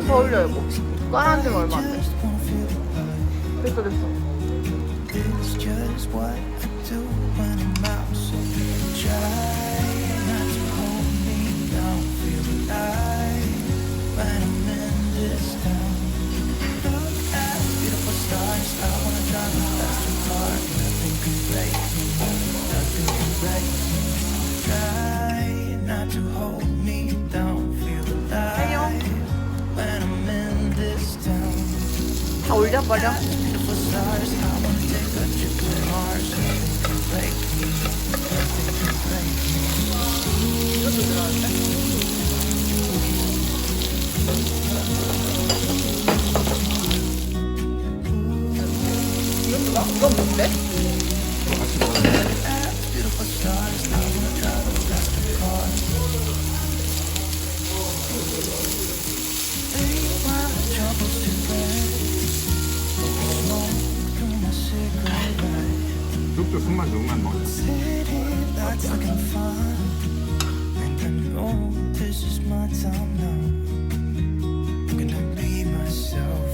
더 올려요, 뭐. 깔아앉은 지 얼마 안 돼. 됐어, 됐어. It's just what I do when I'm out. So try not to hold me down. Feel alive when I'm in this town. Look at beautiful stars. I wanna drive the fast car. Nothing can break me. Nothing can break me. Try not to hold me down. Feel alive when I'm in this town. 다 올려버려. Beautiful stars. I wanna take a trip to Mars. Nothing can break me. Nothing can break me. 이것도 들어갈게. 이건 뭔데? Beautiful stars. I wanna drive a faster car. Lay my troubles to rest. Smoke through my cigarette. 쑥도 숨만 조금만 먹자. City lights looking fun. And I know this is my time now. I'm gonna be myself.